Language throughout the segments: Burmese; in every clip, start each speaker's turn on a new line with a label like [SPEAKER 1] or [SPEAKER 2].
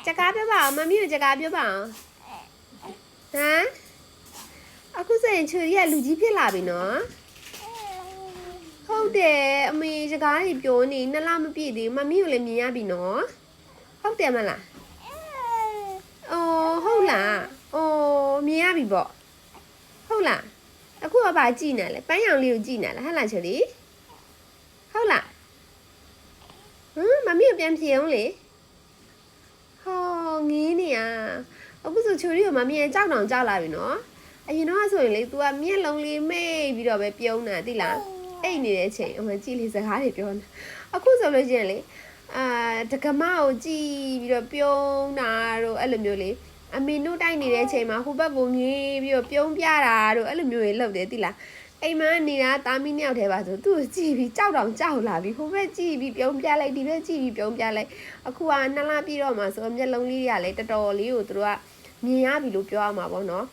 [SPEAKER 1] จะกาเปียวเปล่ามามี่อยู่จะกาเปียวเปล่าฮะအခုဆိုရင်ချူရီကလူကြီးဖြစ်လာပြီနော်ဟုတ်တယ်အမေစကားကြီးပြောနေနှစ်လမပြည့်သေးဘူးမမီကိုလည်းမြင်ရပြီနော်ဟုတ်တယ်မလားအော်ဟုတ်လားအော်မြင်ရပြီပေါ့ဟုတ်လားအခုကဘာကြည့်နေလဲပန်းရောင်လေးကိုကြည့်နေလားဟဲ့လားချူရီဟုတ်လားမမီကိုပြန်ဖြေအောင်လေဟောငင်းနေရအခုဆိုချူရီကိုမမီရဲ့ကြောက်တောင်ကြောက်လာပြီနော်အရင်တော့ဆိုရင်လေ तू ကမျက်လုံးလေးမိတ်ပြီးတော့ပဲပြုံးတာသိလားအိတ်နေတဲ့အချိန်အမှကြည့်လေစကားတွေပြောနေအခုဆိုလို့ရှိရင်လေတကမကိုကြည့်ပြီးတော့ပြုံးတာတို့အဲ့လိုမျိုးလေအမေတို့တိုက်နေတဲ့အချိန်မှာဟိုဘက်ကိုငေးပြီးတော့ပြုံးပြတာတို့အဲ့လိုမျိုးတွေလုပ်တယ်သိလားအိမ်မနေတာတာမီနှစ်ယောက်တည်းပါဆိုသူ့ကိုကြည့်ပြီးကြောက်တောင်ကြောက်လာပြီဟိုဘက်ကြည့်ပြီးပြုံးပြလိုက်ဒီဘက်ကြည့်ပြီးပြုံးပြလိုက်အခုကနှစ်လပြည့်တော့မှဆိုမျက်လုံးလေးတွေကလည်းတော်တော်လေးကိုသူတို့ကမြင်ရပြီလို့ပြောရမှာပေါ့နော်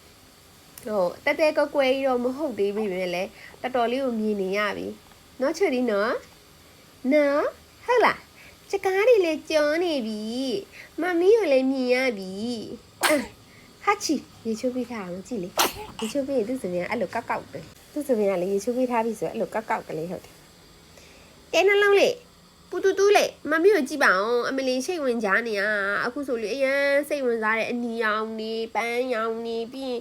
[SPEAKER 1] ဟိုတက်တဲကွယ်ကွယ်ကြီးတော့မဟုတ်သေးပြီပဲလေတော်တော်လေးကိုမြင်နေရပြီနော်ချူရီနော်ဟုတ်လားစကားတွေလည်းကြောနေပြီမမီကိုလည်းမြင်ရပြီဟာချီရေချိုးပေးထားအောင်ကြည့်လေရေချိုးပေးရင်သူ့စပင်ကအဲ့လိုကောက်ကောက်တယ်သူ့စပင်ကလည်းရေချိုးပေးထားပြီဆိုအဲ့လိုကောက်ကောက်ကလေးဟုတ်တယ်တဲနှလုံးလေးပူတူတူလေးမမီကိုကြည့်ပါအောင်အမလီစိတ်ဝင်ကြနေရအခုဆိုလေအရန်စိတ်ဝင်စားတဲ့အနီရောင်နေပန်းရောင်နေပြီး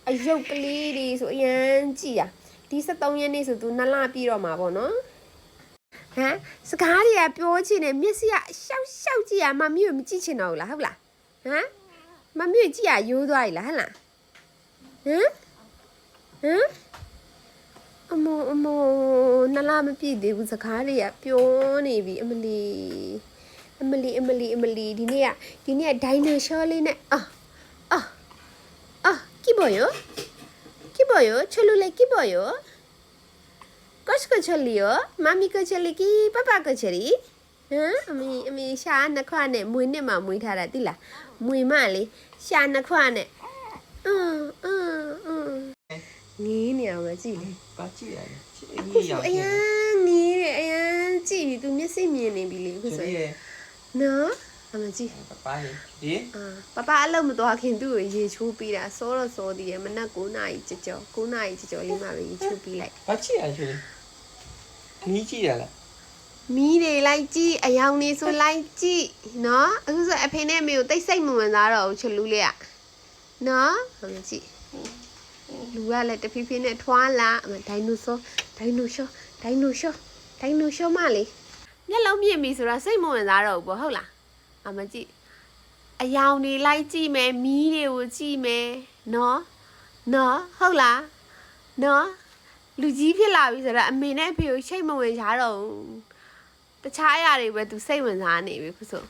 [SPEAKER 1] အယုတ်ကလေးတွေဆိုအရန်ကြည့်ရဒီ73ရက်နေ့ဆိုသူနှစ်လပြည့်တော့မှာပေါ့နော်ဟမ်စကားတွေကပြောချင်တယ်မျက်စိကရှောက်ကြည့်ရမမီကိုမကြည့်ချင်တော့ဘူးလားဟုတ်လားဟမ်မမီကိုကြည့်ရရိုးသွားပြီလားဟမ်လားဟမ်အမေနှစ်လမပြည့်သေးဘူးစကားတွေကပြောနေပြီအမလီဒီနေ့ကဒိုင်နိုဆောလေးနဲ့기뻐요? 철룰래 기뻐요? 거스거 철리요? 마미 거 철리기 빠빠 거 철리? 응? 어미 샤 넣고 안에 무이네마 무이 타라 딜라 무이마리 샤 넣고 안에 니네 아버지
[SPEAKER 2] 같이
[SPEAKER 1] 구수 아야 니네 아야 찌 두 몇시 미네 빌리 구수 너 아버지
[SPEAKER 2] 빠빠이 디?
[SPEAKER 1] 빠빠 알람 못 하긴 또 이제 초비라 서로 뒤에 맨날 9나이 찌죠 9나이 찌죠 리마 왜 초비 lại
[SPEAKER 2] 같이 아주 미지야
[SPEAKER 1] 미래 라이지 아야우니 소 라이지 너 그래서 앞에 내 메고 တိတ်စိတ်မဝင်သားတော့ချလူလေးอ่ะနော်ဟမ်ကြည့်လူကလည်းတဖြည်းဖြည်းနဲ့ထွားလာဒိုင်နိုဆောမလေးမျက်လုံးမြင့်ပြီဆိုတော့စိတ်မဝင်သားတော့ဘူးပေါ့ဟုတ်လားအမကြည့်အယောင်တွေလိုက်ကြည့်မယ်မီးတွေကိုကြည့်မယ်နော်ဟုတ်လားနော်လူကြီးဖြစ်လာပြီဆိုတော့အမေနဲ့အဖေကိုချိတ်မဝင်ကြတော့ဘူးတခြားအရာတွေပဲသူစိတ်ဝင်စားနေပြီခုဆို